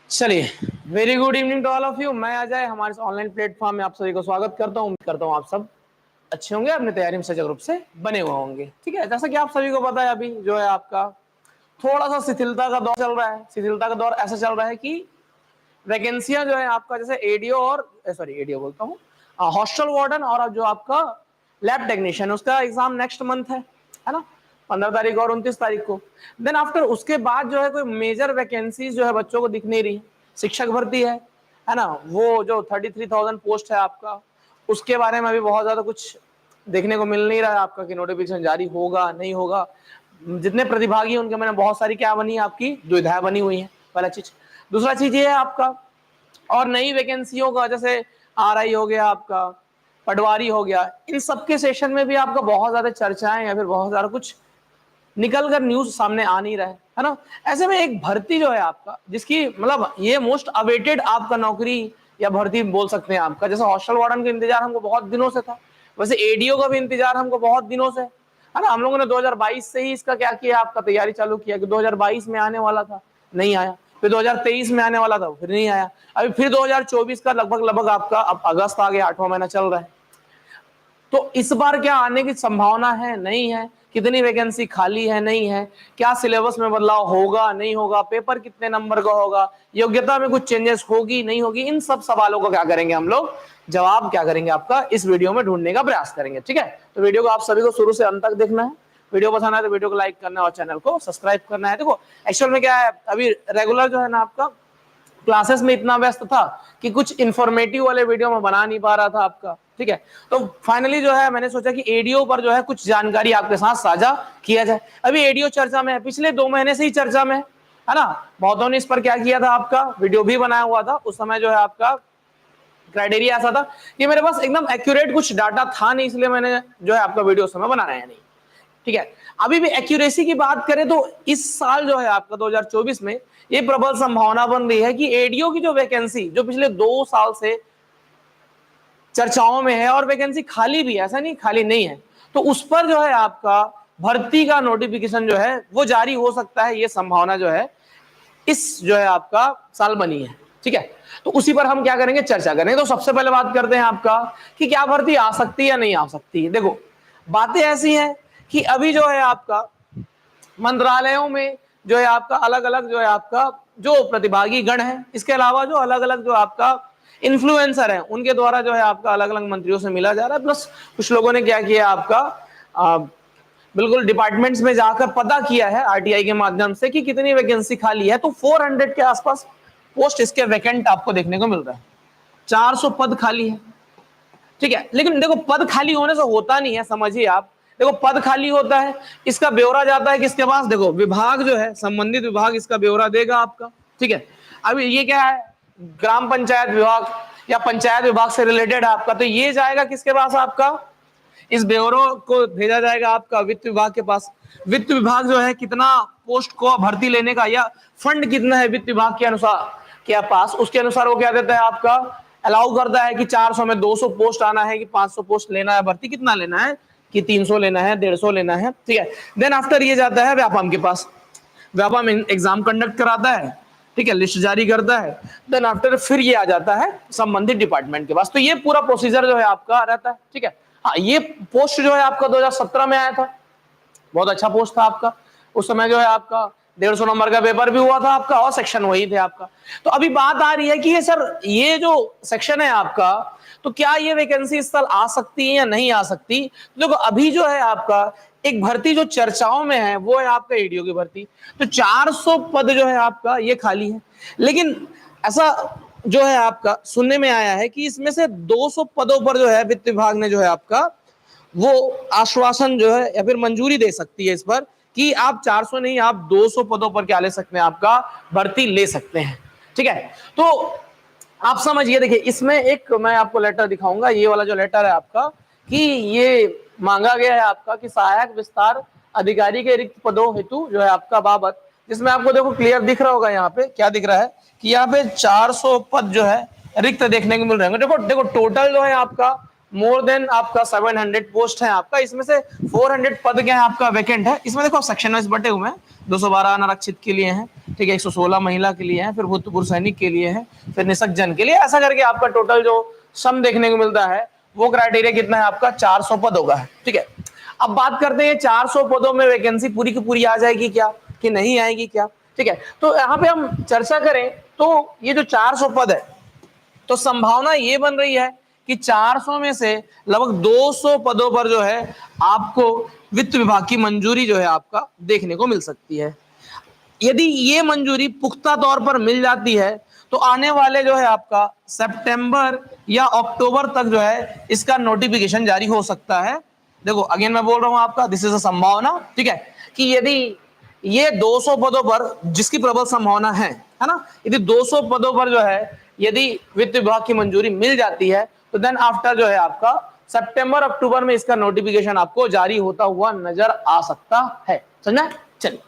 चलिए, very good evening to all of you. मैं अजय, हमारे ऑनलाइन प्लेटफॉर्म में आप सभी को स्वागत करता हूँ। उम्मीद करता हूँ आप सब अच्छे होंगे, अपनी तैयारी में सजग रूप से बने हुए होंगे। ठीक है, जैसा कि आप सभी को पता है, अभी जो है आपका थोड़ा सा शिथिलता का दौर चल रहा है। शिथिलता का दौर ऐसा चल रहा है कि वैकेंसियां जो है आपका, जैसे एडीओ और एडीओ बोलता हूँ, हॉस्टल वार्डन और जो आपका लैब टेक्नीशियन, उसका एग्जाम नेक्स्ट मंथ है ना, 15 तारीख और 29 तारीख को। देन आफ्टर उसके बाद जो है कोई मेजर वैकेंसीज जो है बच्चों को दिख नहीं रही। शिक्षक भर्ती है ना, वो जो 33,000 पोस्ट है आपका, उसके बारे में अभी बहुत ज्यादा कुछ देखने को मिल नहीं रहा है आपका कि नोटिफिकेशन जारी होगा नहीं होगा। जितने प्रतिभागी हैं उनके मैंने बहुत सारी क्या बनी, आपकी दुविधाएं बनी हुई है, पहला चीज। दूसरा चीज ये है आपका, और नई वैकेंसियों का, जैसे आरआई हो गया आपका, पटवारी हो गया, इन सबके सेशन में भी आपका बहुत ज्यादा चर्चाएं या फिर बहुत ज्यादा कुछ निकल कर न्यूज सामने आ नहीं रहा है ना। ऐसे में एक भर्ती जो है आपका, जिसकी मतलब ये मोस्ट अवेटेड आपका नौकरी या भर्ती बोल सकते हैं आपका, जैसे हॉस्टल वार्डन का इंतजार हमको बहुत दिनों से था, वैसे एडीओ का भी इंतजार हमको बहुत दिनों से है ना। हम लोगों ने 2022 से ही इसका क्या किया, आपका तैयारी चालू किया कि 2022 में आने वाला था, नहीं आया। फिर 2023 में आने वाला था, फिर नहीं आया। अभी फिर 2024 का लगभग लगभग आपका अब अगस्त आ गया, 8वां महीना चल रहा है। तो इस बार क्या आने की संभावना है, नहीं है? कितनी वैकेंसी खाली है, नहीं है? क्या सिलेबस में बदलाव होगा, नहीं होगा? पेपर कितने नंबर का होगा? योग्यता में कुछ चेंजेस होगी, नहीं होगी? इन सब सवालों को क्या करेंगे हम लोग, जवाब क्या करेंगे आपका इस वीडियो में ढूंढने का प्रयास करेंगे। ठीक है, तो वीडियो को आप सभी को शुरू से अंत तक देखना है। वीडियो पसंद आए तो वीडियो को लाइक करना है और चैनल को सब्सक्राइब करना है। देखो, एक्चुअल में क्या है, अभी रेगुलर जो है ना आपका क्लासेस में इतना व्यस्त था कि कुछ इंफॉर्मेटिव वाले वीडियो में बना नहीं पा रहा था आपका। ठीक है, तो फाइनली जो है मैंने सोचा कि एडीओ पर जो है कुछ जानकारी आपके साथ साझा किया जाए। अभी एडीओ चर्चा में है, पिछले 2 महीने से ही चर्चा में है ना। बहुतों ने इस पर क्या किया था, आपका वीडियो भी बनाया हुआ था। उस समय जो है आपका क्राइटेरिया ऐसा था कि मेरे पास एकदम एक्यूरेट कुछ डाटा था नहीं, इसलिए मैंने जो है आपका वीडियो उस समय बनाया नहीं। ठीक है, अभी भी एक्यूरेसी की बात करें तो इस साल जो है आपका 2024 में ये प्रबल संभावना बन रही है कि एडीओ की जो वैकेंसी जो पिछले 2 साल से चर्चाओं में है, और वैकेंसी खाली भी है, ऐसा नहीं खाली नहीं है, तो उस पर जो है आपका भर्ती का नोटिफिकेशन जो है वो जारी हो सकता है। ये संभावना जो है इस जो है आपका साल बनी है। ठीक है, तो उसी पर हम क्या करेंगे, चर्चा करेंगे। तो सबसे पहले बात करते हैं आपका कि क्या भर्ती आ सकती है या नहीं आ सकती है। देखो, बातें ऐसी हैं कि अभी जो है आपका मंत्रालयों में जो है आपका अलग अलग जो है आपका जो प्रतिभागी गण है, इसके अलावा जो अलग अलग जो आपका इन्फ्लुएंसर है, उनके द्वारा जो है आपका अलग अलग मंत्रियों से मिला जा रहा है। प्लस कुछ लोगों ने क्या किया आपका बिल्कुल डिपार्टमेंट्स में जाकर पता किया है आरटीआई के माध्यम से कि कितनी वैकेंसी खाली है। तो 400 के आसपास पोस्ट इसके वैकेंट आपको देखने को मिल रहा है। 400 पद खाली है। ठीक है, लेकिन देखो, पद खाली होने से होता नहीं है, समझिए आप। देखो, पद खाली होता है, इसका ब्यौरा जाता है किसके पास, देखो विभाग जो है, संबंधित विभाग इसका ब्यौरा देगा आपका। ठीक है, अब ये क्या है, ग्राम पंचायत विभाग या पंचायत विभाग से रिलेटेड है आपका, तो ये जाएगा किसके पास आपका, इस ब्यौरो को भेजा जाएगा आपका वित्त विभाग के पास। वित्त विभाग जो है कितना पोस्ट को भर्ती लेने का या फंड कितना है वित्त विभाग के अनुसार क्या पास, उसके अनुसार वो क्या देता है आपका, अलाउ करता है कि 400 में 200 पोस्ट आना है कि 500 पोस्ट लेना है, भर्ती कितना लेना है कि 300 लेना है, 150 लेना है। ठीक है, देन आफ्टर ये जाता है व्यापम के पास। व्यापम एग्जाम कंडक्ट कराता है, ठीक है, लिस्ट जारी करता है। देन आफ्टर फिर ये आ जाता है संबंधित डिपार्टमेंट के पास। तो ये पूरा प्रोसीजर जो है आपका रहता है। ठीक है, हाँ, ये पोस्ट जो है आपका 2017 में आया था, बहुत अच्छा पोस्ट था आपका। उस समय जो है आपका 150 नंबर का पेपर भी हुआ था आपका, और सेक्शन वही थे आपका। तो अभी बात आ रही है कि ये सर, ये जो सेक्शन है आपका, तो क्या ये वैकेंसी इस साल आ सकती है या नहीं आ सकती। तो देखो, अभी जो है आपका एक भर्ती जो चर्चाओं में है वो है आपका एडीओ की भर्ती। तो 400 पद जो है आपका ये खाली है, लेकिन ऐसा जो है आपका सुनने में आया है कि इसमें से 200 पदों पर जो है वित्त विभाग ने जो है आपका वो आश्वासन जो है या फिर मंजूरी दे सकती है इस पर कि आप 400 नहीं, आप 200 पदों पर क्या ले सकते हैं, आपका भर्ती ले सकते हैं। ठीक है, तो आप समझिए, देखिए इसमें एक मैं आपको लेटर दिखाऊंगा, ये वाला जो लेटर है आपका, कि ये मांगा गया है आपका कि सहायक विस्तार अधिकारी के रिक्त पदों हेतु जो है आपका बाबत, जिसमें आपको देखो क्लियर दिख रहा होगा, यहाँ पे क्या दिख रहा है कि यहाँ पे 400 पद जो है रिक्त देखने को मिल रहे हैं। देखो देखो, टोटल जो है आपका मोर देन आपका 700 पोस्ट है आपका, इसमें से 400 पद क्या है आपका वैकेंट है। इसमें देखो सेक्शन वाइज बटे हुए हैं, 212 अनारक्षित के लिए हैं, ठीक है, 116 महिला के लिए है, फिर भूतपूर्व सैनिक के लिए है, फिर निषक जन के लिए, ऐसा करके आपका टोटल जो सम देखने को मिलता है वो क्राइटेरिया कितना है आपका 400 पद होगा। ठीक है, अब बात करते हैं 400 पदों में वैकेंसी पूरी की पूरी आ जाएगी क्या कि नहीं आएगी क्या। ठीक है, तो यहाँ पे हम चर्चा करें तो ये जो 400 पद है तो संभावना ये बन रही है कि 400 में से लगभग 200 पदों पर जो है आपको वित्त विभाग की मंजूरी जो है आपका देखने को मिल सकती है। यदि ये मंजूरी पुख्ता तौर पर मिल जाती है तो आने वाले जो है आपका सितंबर या अक्टूबर तक जो है इसका नोटिफिकेशन जारी हो सकता है। देखो अगेन मैं बोल रहा हूं आपका दिस इज अ संभावना, ठीक है, कि यदि ये 200 पदों पर जिसकी प्रबल संभावना है ना, यदि 200 पदों पर जो है यदि वित्त विभाग की मंजूरी मिल जाती है तो देन आफ्टर जो है आपका सितंबर अक्टूबर में इसका नोटिफिकेशन आपको जारी होता हुआ नजर आ सकता है। समझना? चलिए,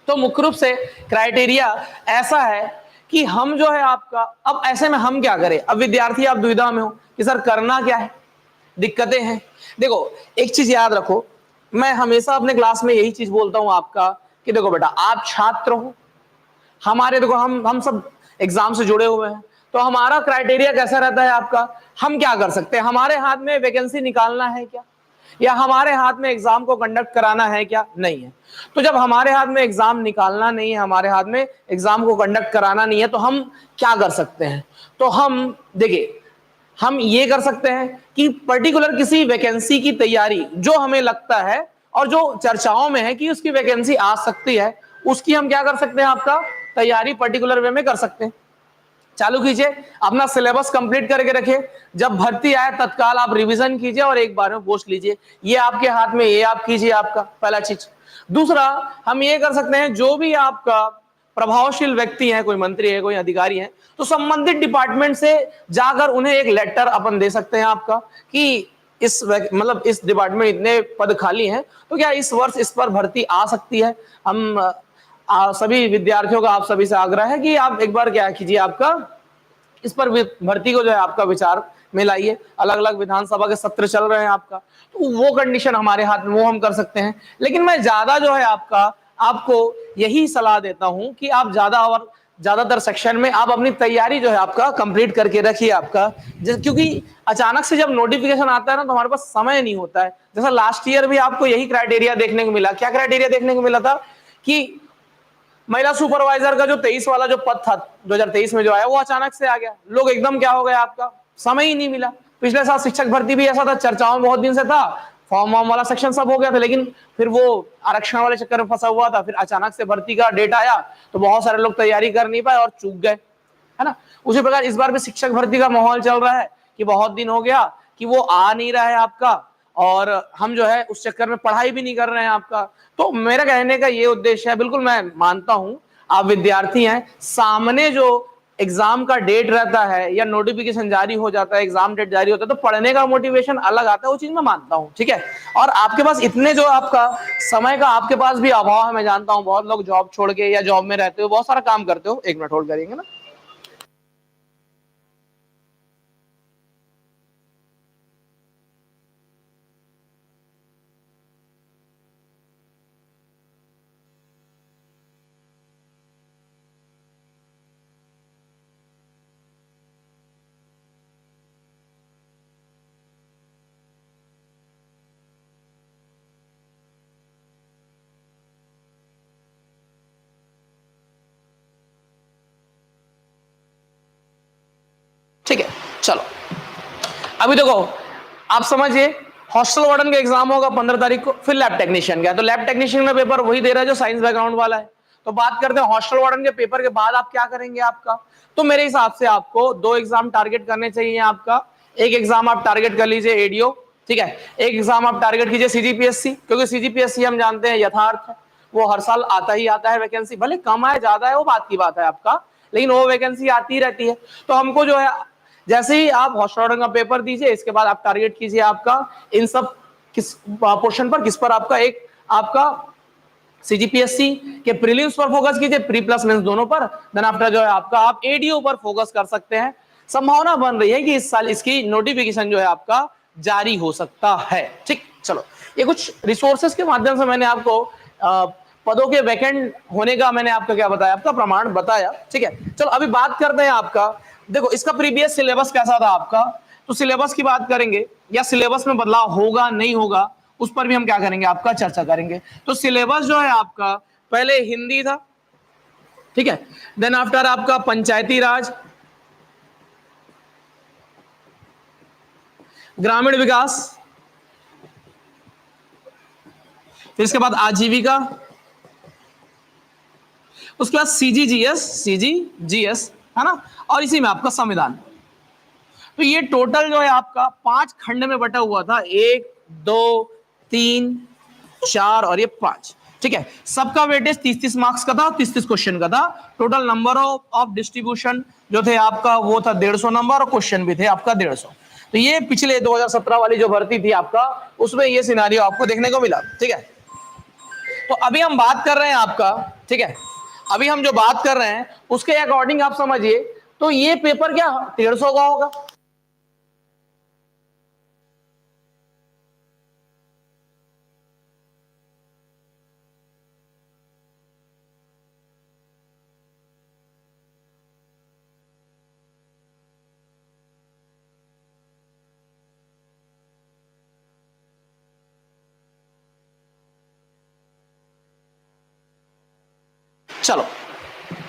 तो मुख्य रूप से क्राइटेरिया ऐसा है कि हम जो है आपका, अब ऐसे में हम क्या करें, अब विद्यार्थी आप दुविधा में हो कि सर करना क्या है, दिक्कतें हैं। देखो एक चीज याद रखो, मैं हमेशा अपने क्लास में यही चीज बोलता हूं आपका कि देखो बेटा आप छात्र हो, हमारे देखो हम सब एग्जाम से जुड़े हुए हैं, तो हमारा क्राइटेरिया कैसा रहता है आपका, हम क्या कर सकते हैं, हमारे हाथ में वैकेंसी निकालना है क्या या हमारे हाथ में एग्जाम को कंडक्ट कराना है क्या, नहीं है। तो जब हमारे हाथ में एग्जाम निकालना नहीं है, हमारे हाथ में एग्जाम को कंडक्ट कराना नहीं है, तो हम क्या कर सकते हैं, तो हम देखिए हम ये कर सकते हैं कि पर्टिकुलर किसी वैकेंसी की तैयारी जो हमें लगता है और जो चर्चाओं में है कि उसकी वैकेंसी आ सकती है, उसकी हम क्या कर सकते हैं, आपका तैयारी पर्टिकुलर वे में कर सकते हैं। चालू कीजिए, अपना सिलेबस कंप्लीट करके रखिए, जब भर्ती आए तत्काल आप रिवीजन कीजिए और एक बार में पोस्ट लीजिए, ये आपके हाथ में, ये आप कीजिए, आपका पहला चीज। दूसरा हम ये कर सकते हैं, जो भी आपका प्रभावशील व्यक्ति है, कोई मंत्री है, कोई अधिकारी है, तो संबंधित डिपार्टमेंट से जाकर उन्हें एक लेटर अपन दे सकते हैं आपका कि इस मतलब इस डिपार्टमेंट इतने पद खाली हैं, तो क्या इस वर्ष इस पर भर्ती आ सकती है। हम सभी विद्यार्थियों का आप सभी से आग्रह है कि आप एक बार क्या कीजिए, आपका इस पर भर्ती को जो है आपका विचार में लाइए। अलग अलग विधानसभा के सत्र चल रहे हैं आपका, तो वो कंडीशन हमारे हाथ में, वो हम कर सकते हैं। लेकिन मैं ज्यादा जो है आपका आपको यही सलाह देता हूं कि आप ज्यादा और ज्यादातर सेक्शन में आप अपनी तैयारी जो है आपका कंप्लीट करके रखिए आपका, क्योंकि अचानक से जब नोटिफिकेशन आता है ना तो हमारे पास समय नहीं होता है। जैसा लास्ट ईयर भी आपको यही क्राइटेरिया देखने को मिला। क्या क्राइटेरिया देखने को मिला था कि महिला सुपरवाइजर का जो 23 वाला जो पद था 2023 में जो आया, वो अचानक से आ गया, लोग एकदम क्या हो गया, आपका समय ही नहीं मिला। पिछले साल शिक्षक भर्ती भी ऐसा था, चर्चाओं में बहुत दिन से था, फॉर्म वॉर्म वाला सेक्शन सब हो गया था, लेकिन फिर वो आरक्षण वाले चक्कर में फंसा हुआ था, फिर अचानक से भर्ती का डेट आया तो बहुत सारे लोग तैयारी कर नहीं पाए और चूक गए, है ना। उसी प्रकार इस बार भी शिक्षक भर्ती का माहौल चल रहा है कि बहुत दिन हो गया कि वो आ नहीं रहा है आपका, और हम जो है उस चक्कर में पढ़ाई भी नहीं कर रहे हैं आपका। तो मेरा कहने का ये उद्देश्य है, बिल्कुल मैं मानता हूं आप विद्यार्थी हैं, सामने जो एग्जाम का डेट रहता है या नोटिफिकेशन जारी हो जाता है, एग्जाम डेट जारी होता है, तो पढ़ने का मोटिवेशन अलग आता है, वो चीज मैं मानता हूं, ठीक है। और आपके पास इतने जो आपका समय का आपके पास भी अभाव है, मैं जानता हूं बहुत लोग जॉब छोड़ के या जॉब में रहते हो, बहुत सारा काम करते हो। एक मिनट होल्ड करेंगे ना। ठीक है, चलो अभी देखो आप समझिए, हॉस्टल वार्डन का एग्जाम होगा 15 तारीख को, फिर लैब टेक्नीशियन का, तो लैब टेक्नीशियन में पेपर वही दे रहा है जो साइंस बैकग्राउंड वाला है। तो बात करते हैं हॉस्टल वार्डन के पेपर के बाद आप क्या करेंगे आपका, तो मेरे हिसाब से आपको 2 एग्जाम टारगेट करने चाहिए आपका। एक एग्जाम आप टारगेट कर लीजिए एडीओ, ठीक है, एक एग्जाम आप टारगेट कीजिए सीजीपीएससी, क्योंकि सीजीपीएससी हम जानते हैं यथार्थ है, वो हर साल आता ही आता है, वैकेंसी भले कम आए ज्यादा है वो बात की बात है आपका, लेकिन वो वैकेंसी आती रहती है। तो हमको जो है जैसे ही आप हॉस्टल वार्डन का पेपर दीजिए, इसके बाद आप टारगेट कीजिए आपका इन सब किस पोर्शन पर, किस पर आपका, एक आपका सीजीपीएससी के प्रीलिम्स पर फोकस कीजिए, प्री प्लस मेंस दोनों पर, देन आफ्टर जो है आपका आप एडीओ पर फोकस कर सकते हैं। संभावना बन रही है कि इस साल इसकी नोटिफिकेशन जो है आपका जारी हो सकता है। ठीक, चलो ये कुछ रिसोर्सेज के माध्यम से मैंने आपको पदों के वैकेंट होने का मैंने आपका क्या बताया, आपका प्रमाण बताया। ठीक है, चलो अभी बात करते हैं आपका, देखो इसका प्रीवियस सिलेबस कैसा था आपका, तो सिलेबस की बात करेंगे या सिलेबस में बदलाव होगा नहीं होगा उस पर भी हम क्या करेंगे, आपका चर्चा करेंगे। तो सिलेबस जो है आपका पहले हिंदी था, ठीक है, देन आफ्टर आपका पंचायती राज, ग्रामीण विकास, फिर इसके बाद आजीविका, उसके बाद सीजीजीएस है ना, और इसी में आपका संविधान। तो ये टोटल जो है आपका 5 खंड में बटा हुआ था, 1 2 3 4 और ये 5। ठीक है, सबका वेटेज 30-30 मार्क्स का था, 30-30 क्वेश्चन का था। टोटल नंबर ऑफ डिस्ट्रीब्यूशन जो थे आपका वो था 150 नंबर, और क्वेश्चन भी थे आपका 150। तो ये पिछले 2017 वाली जो भर्ती थी आपका, उसमें ये सिनारियो आपको देखने को मिला। ठीक है, तो अभी हम बात कर रहे हैं आपका, ठीक है, अभी हम जो बात कर रहे हैं उसके अकॉर्डिंग आप समझिए, तो ये पेपर क्या 150 का होगा। चलो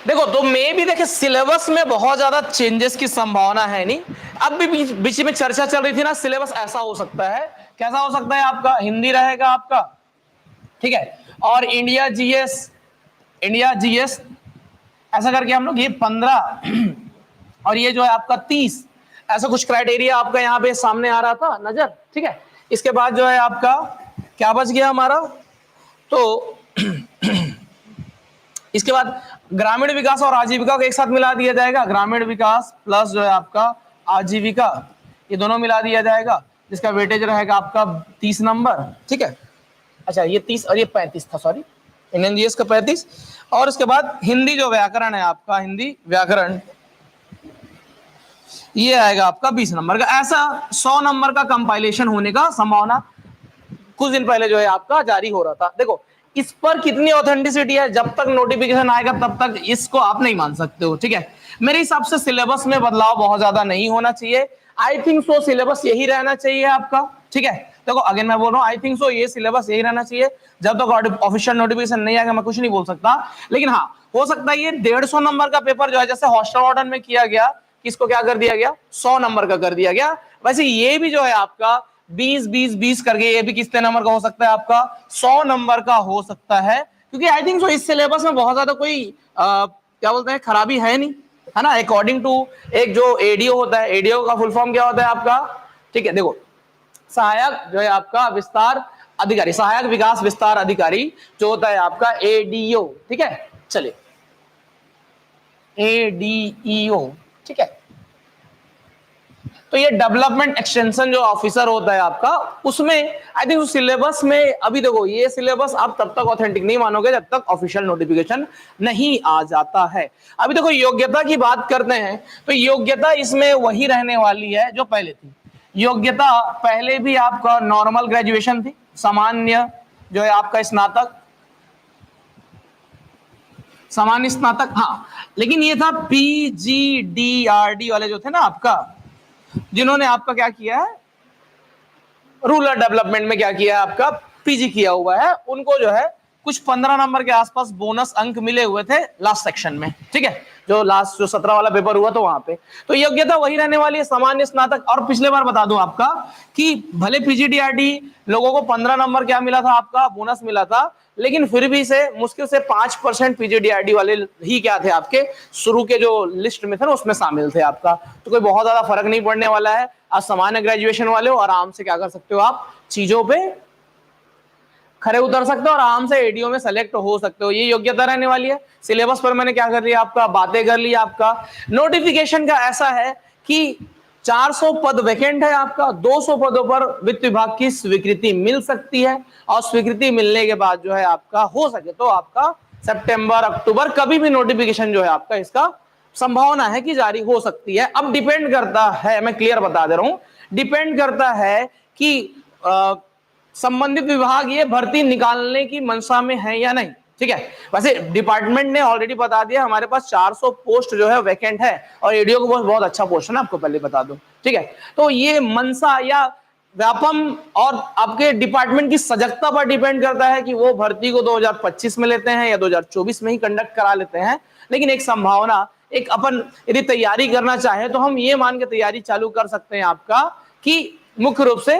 देखो, तो मैं भी देखे सिलेबस में बहुत ज्यादा चेंजेस की संभावना है नहीं। अब भी बीच में चर्चा चल रही थी ना, सिलेबस ऐसा हो सकता है, कैसा हो सकता है आपका, हिंदी रहेगा आपका, ठीक है, और इंडिया जीएस ऐसा करके हम लोग ये 15 और ये जो है आपका 30, ऐसा कुछ क्राइटेरिया आपका यहाँ पे सामने आ रहा था नजर। ठीक है, इसके बाद जो है आपका क्या बच गया हमारा, तो इसके बाद ग्रामीण विकास और आजीविका को एक साथ मिला दिया जाएगा, ग्रामीण विकास प्लस जो है आपका आजीविका, ये दोनों मिला दिया जाएगा, जिसका वेटेज रहेगा आपका 30 नंबर। ठीक है, अच्छा ये 30 और ये 35 था, सॉरी, इंडियन जीएस का 35। और उसके बाद हिंदी जो व्याकरण है आपका, हिंदी व्याकरण, ये आएगा आपका 20 नंबर का। ऐसा 100 नंबर का कंपाइलेशन होने का संभावना कुछ दिन पहले जो है आपका जारी हो रहा था। देखो इस पर कितनी ऑथेंटिसिटी है, जब तक नोटिफिकेशन आएगा तब तक इसको आप नहीं मान सकते हो। ठीक है, मेरे हिसाब से सिलेबस में बदलाव बहुत ज्यादा नहीं होना चाहिए। आई थिंक सो सिलेबस यही रहना चाहिए आपका। ठीक है, देखो अगेन मैं बोल रहा हूँ, आई थिंक सो ये सिलेबस यही रहना चाहिए। जब तक ऑफिशियल नोटिफिकेशन नहीं आएगा मैं कुछ नहीं बोल सकता, लेकिन हाँ हो सकता है ये 150 नंबर का पेपर जो है, जैसे हॉस्टल वार्डन में किया गया, किसको क्या कर दिया गया, 100 नंबर का कर दिया गया, वैसे ये भी जो है आपका 20-20-20 करके ये भी कितने नंबर का हो सकता है आपका, 100 नंबर का हो सकता है। क्योंकि आई थिंक सो इस सिलेबस में बहुत ज्यादा कोई क्या बोलते हैं खराबी है नहीं, है ना, अकॉर्डिंग टू एक जो एडीओ होता है, एडीओ का फुल फॉर्म क्या होता है आपका, ठीक है, देखो सहायक जो है आपका विस्तार अधिकारी, सहायक विकास विस्तार अधिकारी जो होता है आपका एडीओ। ठीक है, चलिए एडीईओ, ठीक है, तो ये डेवलपमेंट एक्सटेंशन जो ऑफिसर होता है आपका, उसमें आई थिंक सिलेबस में, अभी देखो ये सिलेबस आप तब तक ऑथेंटिक नहीं मानोगे जब तक ऑफिशियल नोटिफिकेशन नहीं आ जाता है। अभी देखो योग्यता की बात करते हैं, तो योग्यता इसमें वही रहने वाली है जो पहले थी। योग्यता पहले भी आपका नॉर्मल ग्रेजुएशन थी, सामान्य जो है आपका स्नातक, सामान्य स्नातक, हाँ, लेकिन ये था पीजीडीआरडी वाले जो थे ना आपका, जिन्होंने आपका क्या किया है, रूरल डेवलपमेंट में क्या किया है आपका, पीजी किया हुआ है, उनको जो है कुछ 15 नंबर के आसपास बोनस अंक मिले हुए थे लास्ट सेक्शन में। ठीक है, जो लास्ट जो 17 वाला पेपर हुआ तो वहां पे, तो योग्यता वही रहने वाली है, सामान्य स्नातक। और पिछले बार बता दूं आपका कि भले पीजीडीआरडी लोगों को 15 नंबर क्या मिला था आपका, बोनस मिला था, लेकिन फिर भी से मुश्किल से 5% पीजीडीआरडी वाले ही क्या थे आपके शुरू के जो लिस्ट में थे ना उसमें शामिल थे आपका। तो कोई बहुत ज्यादा फर्क नहीं पड़ने वाला है। आप सामान्य ग्रेजुएशन वाले हो, आराम से क्या कर सकते हो, आप चीजों पे खरे उतर सकते हो और आराम से एडीओ में सेलेक्ट हो सकते हो। ये योग्यता रहने वाली है। सिलेबस पर मैंने क्या कर लिया आपका, बातें कर ली आपका। नोटिफिकेशन का ऐसा है कि 400 पद वैकेंट है आपका, 200 पदों पर वित्त विभाग की स्वीकृति मिल सकती है, और स्वीकृति मिलने के बाद जो है आपका हो सके तो आपका सितंबर अक्टूबर कभी भी नोटिफिकेशन जो है आपका इसका संभावना है कि जारी हो सकती है। अब डिपेंड करता है, मैं क्लियर बता दे रहा हूं, डिपेंड करता है कि संबंधित विभाग ये भर्ती निकालने की मंशा में है या नहीं। ठीक है। वैसे डिपार्टमेंट ने ऑलरेडी बता दिया हमारे पास 400 पोस्ट जो है वैकेंट है, और एडीओ को बहुत अच्छा पोस्ट है ना, आपको पहले बता दूं, ठीक है। तो ये मनसा या व्यापम और आपके डिपार्टमेंट की सजगता पर डिपेंड करता है कि वो भर्ती को 2025 में लेते हैं या 2024 में ही कंडक्ट करा लेते हैं। लेकिन एक संभावना, एक अपन यदि तैयारी करना चाहे तो हम ये मान के तैयारी चालू कर सकते हैं आपका कि मुख्य रूप से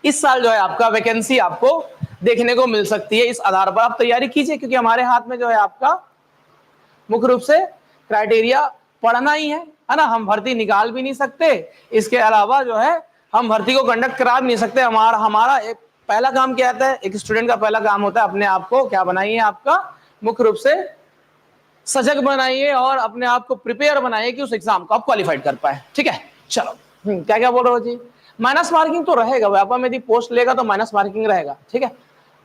इस साल जो है आपका वैकेंसी आपको देखने को मिल सकती है। इस आधार पर आप तैयारी कीजिए, क्योंकि हमारे हाथ में जो है आपका मुख्य रूप से क्राइटेरिया पढ़ना ही है ना। हम भर्ती निकाल भी नहीं सकते, इसके अलावा जो है हम भर्ती को कंडक्ट करा भी नहीं सकते। हमारा एक पहला काम क्या होता है, एक स्टूडेंट का पहला काम होता है अपने आप को क्या बनाइए, आपका मुख्य रूप से सजग बनाइए और अपने आप को प्रिपेयर बनाइए कि उस एग्जाम को आप क्वालिफाइड कर पाए, ठीक है। चलो क्या क्या बोल रहे हो जी। माइनस मार्किंग तो रहेगा, व्यापम यदि पोस्ट लेगा तो माइनस मार्किंग रहेगा, ठीक है।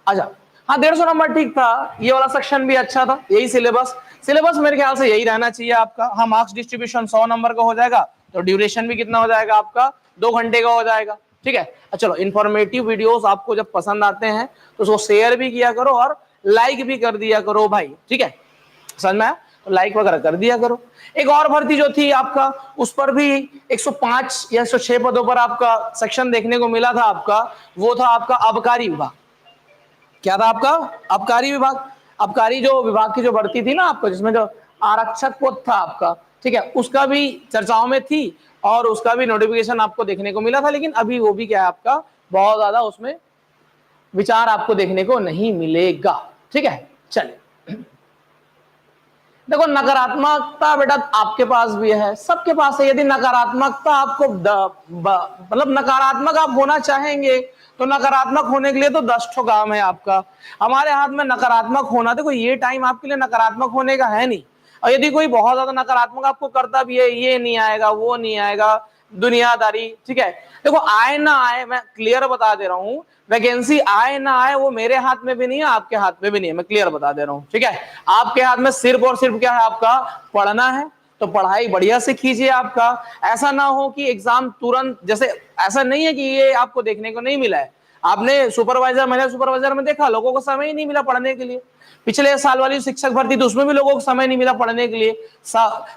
अच्छा हाँ, 150 नंबर ठीक था, ये वाला सेक्शन भी अच्छा था, यही सिलेबस मेरे ख्याल से यही रहना चाहिए आपका। हाँ, मार्क्स डिस्ट्रीब्यूशन 100 नंबर का हो जाएगा, तो ड्यूरेशन भी कितना हो जाएगा आपका, 2 घंटे का हो जाएगा, ठीक है। चलो, इंफॉर्मेटिव वीडियोस आपको जब पसंद आते हैं तो उसको शेयर भी किया करो और लाइक भी कर दिया करो भाई, ठीक है। समझ में आया? तो लाइक वगैरह कर दिया करो। एक और भर्ती जो थी आपका, उस पर भी 105 या 106 पदों पर आपका सेक्शन देखने को मिला था आपका, वो था आपका आबकारी विभाग। क्या था आपका? आबकारी विभाग। आबकारी जो विभाग की जो भर्ती थी ना आपको, जिसमें जो आरक्षक पद था आपका, ठीक है, उसका भी चर्चाओं में थी और उसका भी नोटिफिकेशन आपको देखने को मिला था। लेकिन अभी वो भी क्या है आपका, बहुत ज्यादा उसमें विचार आपको देखने को नहीं मिलेगा, ठीक है। चलिए देखो, नकारात्मकता बेटा आपके पास भी है, सबके पास है। यदि नकारात्मकता आपको मतलब नकारात्मक आप होना चाहेंगे तो नकारात्मक होने के लिए तो 10 ठो काम है आपका। हमारे हाथ में नकारात्मक होना, देखो ये टाइम आपके लिए नकारात्मक होने का है नहीं। और यदि कोई बहुत ज्यादा नकारात्मक आपको करता भी है, ये नहीं आएगा, वो नहीं आएगा, दुनियादारी, ठीक है। देखो आए ना आए, मैं क्लियर बता दे रहा हूं, वैकेंसी आए ना आए वो मेरे हाथ में भी नहीं है, आपके हाथ में भी नहीं है, मैं क्लियर बता दे रहा हूं, ठीक है। आपके हाथ में सिर्फ और सिर्फ क्या है आपका, पढ़ना है। तो पढ़ाई बढ़िया से कीजिए आपका। ऐसा ना हो कि एग्जाम तुरंत, जैसे ऐसा नहीं है कि ये आपको देखने को नहीं मिला है, आपने सुपरवाइजर, महिला सुपरवाइजर में देखा, लोगों को समय ही नहीं मिला पढ़ने के लिए। पिछले साल वाली शिक्षक भर्ती थी, उसमें भी लोगों को समय नहीं मिला पढ़ने के लिए।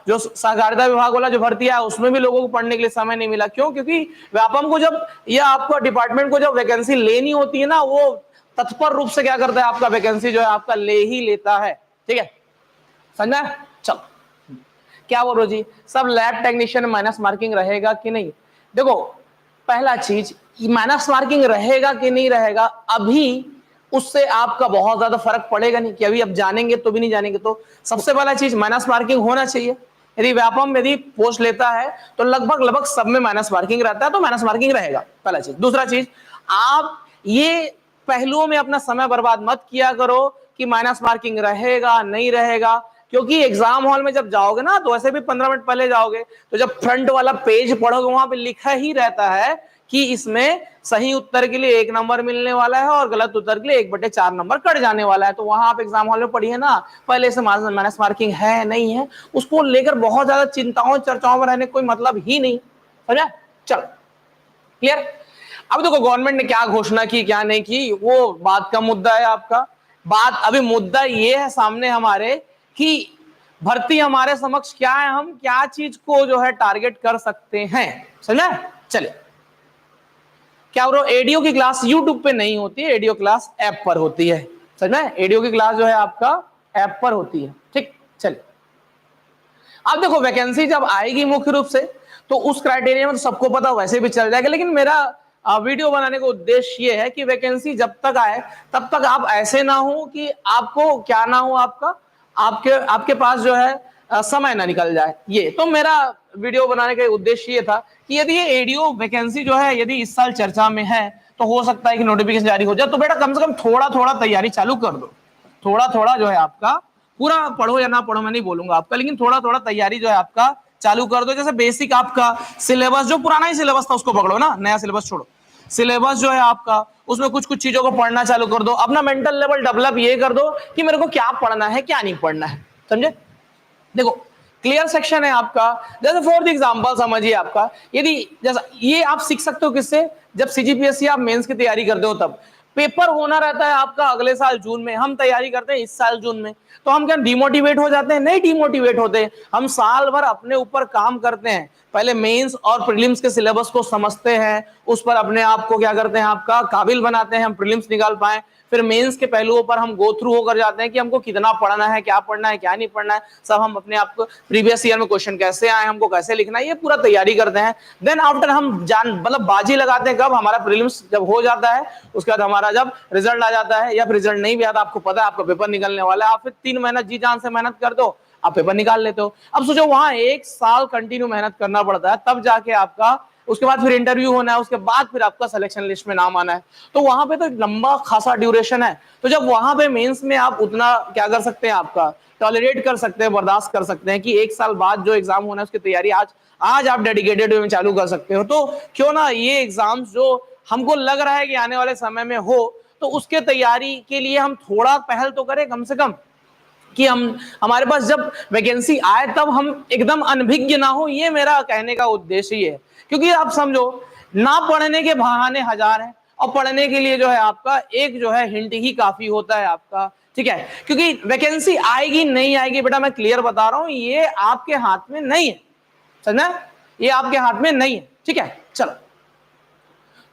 जो सहकारिता विभाग वाला जो भर्ती है, उसमें भी लोगों को पढ़ने के लिए समय नहीं मिला। क्यों? क्योंकि व्यापम को जब, या आपको डिपार्टमेंट को जब वैकेंसी लेनी होती है ना, वो तत्पर रूप से क्या करता है, आपका वैकेंसी जो है आपका ले ही लेता है, ठीक है। समझा? चलो, क्या बोलो जी, सब लैब टेक्नीशियन माइनस मार्किंग रहेगा कि नहीं? देखो, पहला चीज, माइनस मार्किंग रहेगा कि नहीं रहेगा, अभी उससे आपका बहुत ज्यादा फर्क पड़ेगा नहीं, कि अभी अब जानेंगे तो भी नहीं जानेंगे। तो सबसे पहला चीज, माइनस मार्किंग होना चाहिए। यदि व्यापम यदि पोस्ट लेता है तो लगभग सब में माइनस मार्किंग रहता है, तो माइनस मार्किंग रहेगा, पहला चीज। दूसरा चीज, आप ये पहलुओं में अपना समय बर्बाद मत किया करो कि माइनस मार्किंग रहेगा नहीं रहेगा, क्योंकि एग्जाम हॉल में जब जाओगे ना, तो ऐसे भी 15 मिनट पहले जाओगे, तो जब फ्रंट वाला पेज पढ़ोगे, वहां पे लिखा ही रहता है कि इसमें सही उत्तर के लिए 1 नंबर मिलने वाला है और गलत उत्तर के लिए 1/4 नंबर कट जाने वाला है। तो वहां आप एग्जाम हॉल में पढ़िए ना, पहले से माइनस मार्किंग है नहीं है, उसको लेकर बहुत ज्यादा चिंताओं चर्चाओं में रहने कोई मतलब ही नहीं। समझा? चलो, क्लियर। अब देखो, गवर्नमेंट ने क्या घोषणा की क्या नहीं की, वो बात का मुद्दा है आपका। बात अभी मुद्दा ये है सामने हमारे कि भर्ती हमारे समक्ष क्या है, हम क्या चीज को जो है टारगेट कर सकते हैं। समझा? चलिए, क्या बोलो, एडीओ की क्लास यूट्यूब पे नहीं होती है, एडीओ क्लास ऐप पर होती है। समझ में? एडीओ की क्लास जो है आपका ऐप पर होती है, ठीक। चलिए, अब देखो, वैकेंसी जब आएगी मुख्य रूप से, तो उस क्राइटेरिया में तो सबको पता वैसे भी चल जाएगा। लेकिन मेरा वीडियो बनाने का उद्देश्य ये है कि वैकेंसी जब तक आए तब तक आप ऐसे ना हो कि आपको क्या ना हो, आपका आपके पास जो है समय ना निकल जाए। ये तो मेरा वीडियो बनाने का उद्देश्य ये था कि यदि ये एडीओ वैकेंसी जो है यदि इस साल चर्चा में है, तो हो सकता है कि नोटिफिकेशन जारी हो जाए। तो बेटा कम से कम थोड़ा थोड़ा तैयारी चालू कर दो, थोड़ा थोड़ा जो है आपका, पूरा पढ़ो या ना पढ़ो मैं नहीं बोलूंगा आपका, लेकिन थोड़ा थोड़ा तैयारी जो है आपका चालू कर दो। जैसे बेसिक आपका सिलेबस, जो पुराना ही सिलेबस था उसको पकड़ो ना, नया सिलेबस छोड़ो। सिलेबस जो है आपका, उसमें कुछ कुछ चीजों को पढ़ना चालू कर दो। अपना मेंटल लेवल डेवलप ये कर दो कि मेरे को क्या पढ़ना है क्या नहीं पढ़ना है। समझे? देखो, क्लियर सेक्शन है आपका। जैसे फॉर एग्जांपल समझिए आपका, यदि जैसा ये आप सीख सकते हो किससे, जब सीजीपीएससी आप मेंस की तैयारी करते हो तब। पेपर होना रहता है आपका अगले साल जून में, हम तैयारी करते हैं इस साल जून में, तो हम क्या डिमोटिवेट हो जाते हैं? नहीं डिमोटिवेट होते, हम साल भर अपने ऊपर काम करते हैं, पहले मेंस और प्रीलिम्स के सिलेबस को समझते हैं, उस पर अपने आप को क्या करते हैं आपका काबिल बनाते हैं, हम प्रीलिम्स निकाल पाए, फिर मेंस के पहलुओं पर हम गो थ्रू होकर जाते हैं कि हमको कितना पढ़ना है, क्या पढ़ना है, क्या नहीं पढ़ना है, सब हम अपने आप को प्रीवियस ईयर में क्वेश्चन कैसे आए, हमको कैसे लिखना है, ये पूरा तैयारी करते हैं। देन आफ्टर हम जान मतलब बाजी लगाते हैं, कब हमारा प्रीलिम्स जब हो जाता है, उसके बाद हमारा जब रिजल्ट आ जाता है, या फिर रिजल्ट नहीं भी आता, आपको पता है आपका पेपर निकलने वाला है, आप फिर 3 महीना जी जान से मेहनत कर दो, आप पेपर निकाल लेते हो। अब सोचो वहां 1 साल कंटिन्यू मेहनत करना पड़ता है, तब जाके आपका उसके बाद फिर इंटरव्यू होना है, उसके बाद फिर आपका सिलेक्शन लिस्ट में नाम आना है, तो वहां पे तो लंबा खासा ड्यूरेशन है। तो जब वहां पे मेंस में आप उतना क्या कर सकते हैं, आपका टॉलरेट कर सकते हैं, बर्दाश्त कर सकते हैं कि 1 साल बाद जो एग्जाम होना है उसकी तैयारी आज आप डेडिकेटेड वे में चालू कर सकते हो, तो क्यों ना ये एग्जाम्स जो हमको लग रहा है कि आने वाले समय में हो, तो उसके तैयारी के लिए हम थोड़ा पहल तो करें कम से कम, कि हम हमारे पास जब वैकेंसी आए तब हम एकदम अनभिज्ञ ना हो, ये मेरा कहने का उद्देश्य ही है। क्योंकि आप समझो, ना पढ़ने के बहाने हजार हैं, और पढ़ने के लिए जो है आपका एक जो है हिंट ही काफी होता है आपका, ठीक है। क्योंकि वैकेंसी आएगी नहीं आएगी बेटा, मैं क्लियर बता रहा हूं, ये आपके हाथ में नहीं है, समझना, ये आपके हाथ में नहीं है, ठीक है। चलो,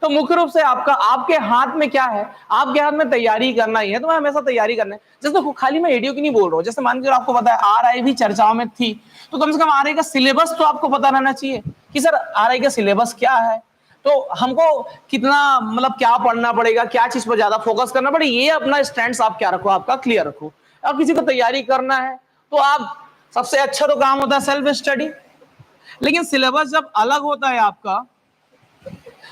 तो मुख्य रूप से आपके हाथ में क्या है, आपके हाथ में तैयारी करना ही है, तो मैं हमेशा तैयारी करना है। जैसे खाली मैं एडीओ की नहीं बोल रहा हूँ, जैसे मान के आपको पता है आरआई भी चर्चाओं में थी, तो कम से कम आरआई का सिलेबस तो आपको पता रहना चाहिए कि सर आरआई का सिलेबस क्या है, तो हमको कितना मतलब क्या पढ़ना पड़ेगा, क्या चीज पर ज्यादा फोकस करना पड़ेगा, ये अपना स्टैंड आप क्या रखो, आपका क्लियर रखो। अब किसी को तैयारी करना है तो आप सबसे अच्छा तो काम होता है सेल्फ स्टडी, लेकिन सिलेबस जब अलग होता है आपका,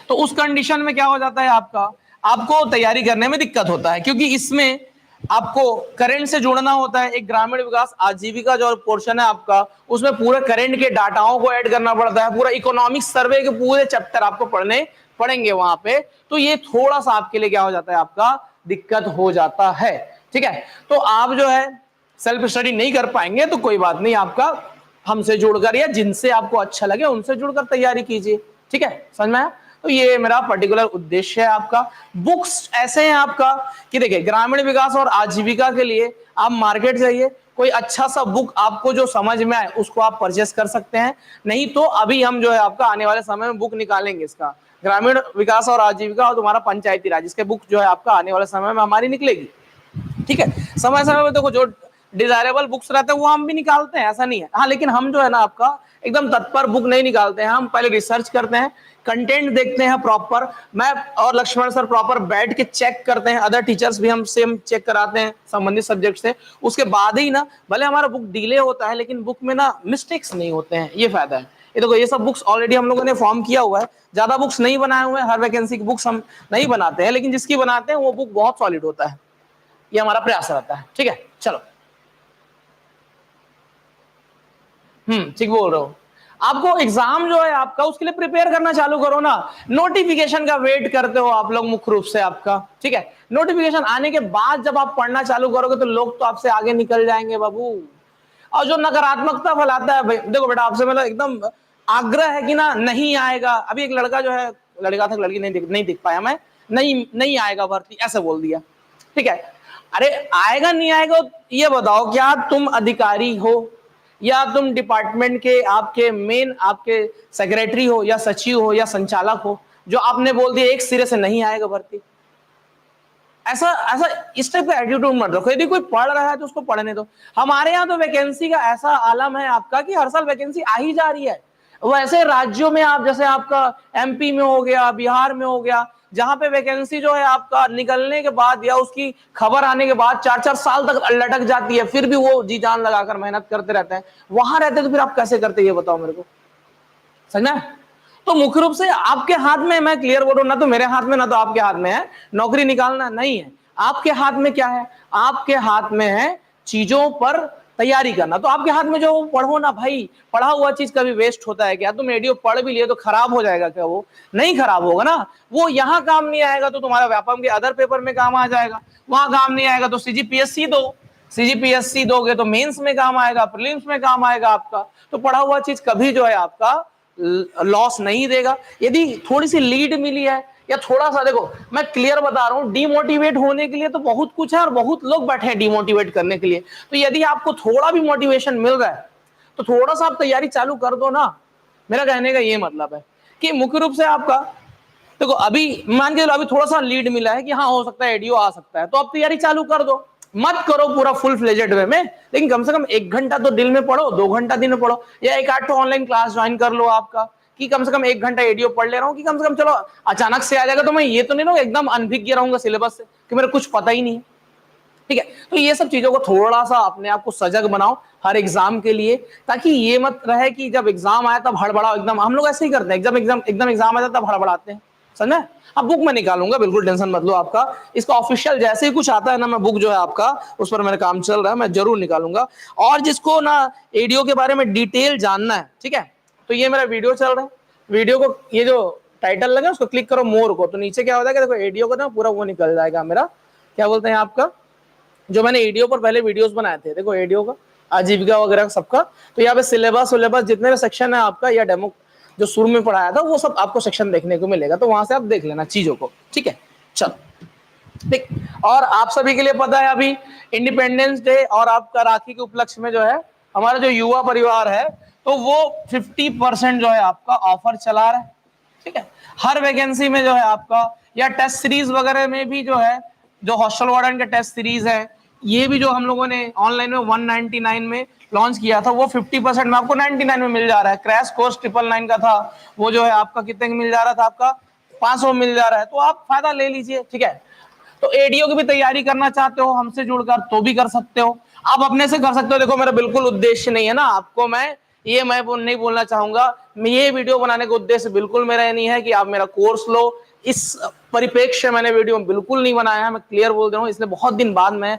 तो उस कंडीशन में क्या हो जाता है आपको तैयारी करने में दिक्कत होता है, क्योंकि इसमें आपको करंट से जुड़ना होता है। एक ग्रामीण विकास आजीविका जो पोर्शन है आपका, उसमें पूरे करंट के डाटाओं को ऐड करना पड़ता है, पूरा इकोनॉमिक सर्वे के पूरे चैप्टर आपको पढ़ने पड़ेंगे वहां पे, तो ये थोड़ा सा आपके लिए क्या हो जाता है, आपका दिक्कत हो जाता है, ठीक है। तो आप जो है सेल्फ स्टडी नहीं कर पाएंगे तो कोई बात नहीं, आपका हमसे जुड़कर या जिनसे आपको अच्छा लगे उनसे जुड़कर तैयारी कीजिए, ठीक है, समझ में आया? तो ये मेरा पर्टिकुलर उद्देश्य है आपका। बुक्स ऐसे हैं आपका कि देखिए, ग्रामीण विकास और आजीविका के लिए आप मार्केट जाइए, कोई अच्छा सा बुक आपको जो समझ में आए उसको आप परचेस कर सकते हैं, नहीं तो अभी हम जो है आपका आने वाले समय में बुक निकालेंगे इसका, ग्रामीण विकास और आजीविका और तुम्हारा पंचायती राज, इसके बुक जो है आपका आने वाले समय में हमारी निकलेगी, ठीक है। समय समय में देखो जो डिजायरेबल बुक्स रहते हैं वो हम भी निकालते हैं, ऐसा नहीं है, हाँ, लेकिन हम जो है ना आपका एकदम तत्पर बुक नहीं निकालते हैं, हम पहले रिसर्च करते हैं, कंटेंट देखते हैं प्रॉपर, मैं और लक्ष्मण सर प्रॉपर बैठ के चेक करते हैं, अदर टीचर्स भी हम सेम चेक कराते हैं संबंधित सब्जेक्ट से, उसके बाद ही ना, भले हमारा बुक डिले होता है लेकिन बुक में ना मिस्टेक्स नहीं होते हैं, ये फायदा है। ये देखो, ये सब बुक्स ऑलरेडी हम लोगों ने फॉर्म किया हुआ है, ज्यादा बुक्स नहीं बनाए हुए हैं, हर वैकेंसी की बुक्स हम नहीं बनाते हैं, लेकिन जिसकी बनाते हैं वो बुक बहुत सॉलिड होता है, ये हमारा प्रयास रहता है, ठीक है। चलो, ठीक बोल रहे हो। आपको एग्जाम जो है आपका उसके लिए प्रिपेयर करना चालू करो ना, नोटिफिकेशन का वेट करते हो आप लोग मुख्य रूप से आपका, ठीक है। नोटिफिकेशन आने के बाद जब आप पढ़ना चालू करोगे तो लोग तो आपसे आगे निकल जाएंगे बाबू। और जो नकारात्मकता फैलाता है, भाई देखो बेटा, आपसे मतलब एकदम आग्रह है कि ना नहीं आएगा, अभी एक लड़का जो है, लड़का था लड़की नहीं दिख पाया मैं, नहीं आएगा भर्ती, ऐसे बोल दिया, ठीक है। अरे आएगा नहीं आएगा ये बताओ, क्या तुम अधिकारी हो या तुम डिपार्टमेंट के आपके मेन आपके सेक्रेटरी हो या सचिव हो या संचालक हो, जो आपने बोल दिया एक सिरे से नहीं आएगा भर्ती? ऐसा ऐसा इस टाइप का एटीट्यूड मत रखो, यदि कोई पढ़ रहा है तो उसको पढ़ने दो। हमारे यहाँ तो वैकेंसी का ऐसा आलम है आपका कि हर साल वैकेंसी आ ही जा रही है। वैसे राज्यों में आप जैसे आपका एमपी में हो गया, बिहार में हो गया, जहां पे वैकेंसी जो है आपका निकलने के बाद या उसकी खबर आने के बाद 4-4 साल तक लटक जाती है, फिर भी वो जी जान लगाकर मेहनत करते रहते हैं, वहां रहते तो फिर आप कैसे करते ये बताओ मेरे को, समझना? तो मुख्य रूप से आपके हाथ में, मैं क्लियर बोल रहा हूं, ना तो मेरे हाथ में ना तो आपके हाथ में है नौकरी निकालना, नहीं है। आपके हाथ में क्या है? आपके हाथ में है चीजों पर तैयारी करना। तो आपके हाथ में जो पढ़ो ना भाई, पढ़ा हुआ चीज कभी वेस्ट होता है क्या? तुम एडीओ पढ़ भी लिए तो खराब हो जाएगा क्या? वो नहीं खराब होगा ना, वो यहाँ काम नहीं आएगा तो तुम्हारा व्यापम के अदर पेपर में काम आ जाएगा, वहां काम नहीं आएगा तो सीजीपीएससी दो, सीजीपीएससी दोगे तो मेंस में काम आएगा, प्रीलिम्स में काम आएगा आपका। तो पढ़ा हुआ चीज कभी जो है आपका लॉस नहीं देगा। यदि थोड़ी सी लीड मिली है या थोड़ा सा देखो मैं क्लियर बता रहा हूं, डिमोटिवेट होने के लिए तो बहुत कुछ है और बहुत लोग बैठे हैं डिमोटिवेट करने के लिए। तो यदि आपको थोड़ा भी मोटिवेशन मिल रहा है तो थोड़ा सा आप तैयारी चालू कर दो ना। मेरा कहने का ये मतलब है कि मुख्य रूप से आपका देखो अभी मान के चलो अभी थोड़ा सा लीड मिला है कि हाँ हो सकता है एडीओ आ सकता है, तो आप तैयारी चालू कर दो। मत करो पूरा फुल फ्लेजेड वे में, लेकिन कम से कम 1 घंटा तो दिन में पढ़ो, 2 घंटा दिन में पढ़ो, या एक आध तो ऑनलाइन क्लास ज्वाइन कर लो आपका, कि कम से कम 1 घंटा एडीओ पढ़ ले रहा हूँ, कि कम से कम चलो अचानक से आ जाएगा तो मैं ये तो नहीं रहूंगा एकदम अनभिज्ञ रहूंगा सिलेबस से कि मेरे कुछ पता ही नहीं। ठीक है, तो ये सब चीजों को थोड़ा सा अपने आप को सजग बनाओ हर एग्जाम के लिए, ताकि ये मत रहे कि जब एग्जाम आया तब हड़बड़ाओ एकदम। हम लोग ऐसे ही करते हैं, एकदम एग्जाम आया तब हड़बड़ाते हैं, समझे। अब बुक में निकालूंगा, बिल्कुल टेंशन मत लो आपका। इसका ऑफिशियल जैसे ही कुछ आता है ना, मैं बुक जो है आपका उस पर मेरा काम चल रहा है, मैं जरूर निकालूंगा। और जिसको ना एडीओ के बारे में डिटेल जानना है, ठीक है, तो ये मेरा वीडियो चल रहा है, वीडियो को ये जो टाइटल लगा उसको क्लिक करो मोर को, तो नीचे क्या होता है कि देखो एडीओ को ना पूरा वो निकल जाएगा मेरा, क्या बोलते हैं आपका, जो मैंने एडीओ पर पहले वीडियोस बनाए थे, देखो एडीओ का आजीविका वगैरह सबका, तो यहाँ पे सिलेबस जितने भी सेक्शन है आपका, या डेमो जो शुरू में पढ़ाया था वो सब आपको सेक्शन देखने को मिलेगा, तो वहां से आप देख लेना चीजों को। ठीक है, चलो ठीक। और आप सभी के लिए पता है अभी इंडिपेंडेंस डे और आपका राखी के उपलक्ष्य में जो है हमारा जो युवा परिवार है, तो वो 50% जो है आपका ऑफर चला रहा है। ठीक है, हर वैकेंसी में जो है आपका, या टेस्ट सीरीज वगैरह में भी जो है, जो हॉस्टल वार्डन के टेस्ट सीरीज है, ये भी जो हम लोगों ने ऑनलाइन में 199 में लॉन्च किया था, वो 50% में आपको 99 में मिल जा रहा है। क्रैश कोर्स 999 का था, वो जो है आपका कितने मिल जा रहा था, आपका 500 मिल जा रहा है, तो आप फायदा ले लीजिए। ठीक है, तो एडीओ की भी तैयारी करना चाहते हो हमसे जुड़कर तो भी कर सकते हो, आप अपने से कर सकते हो। देखो मेरा बिल्कुल उद्देश्य नहीं है ना आपको, मैं नहीं बोलना चाहूंगा, ये वीडियो बनाने का उद्देश्य बिल्कुल मेरा नहीं है कि आप मेरा कोर्स लो, इस परिप्रेक्ष्य मैंने वीडियो बिल्कुल नहीं बनाया है, मैं क्लियर बोल रहा हूँ। इसलिए बहुत दिन बाद मैं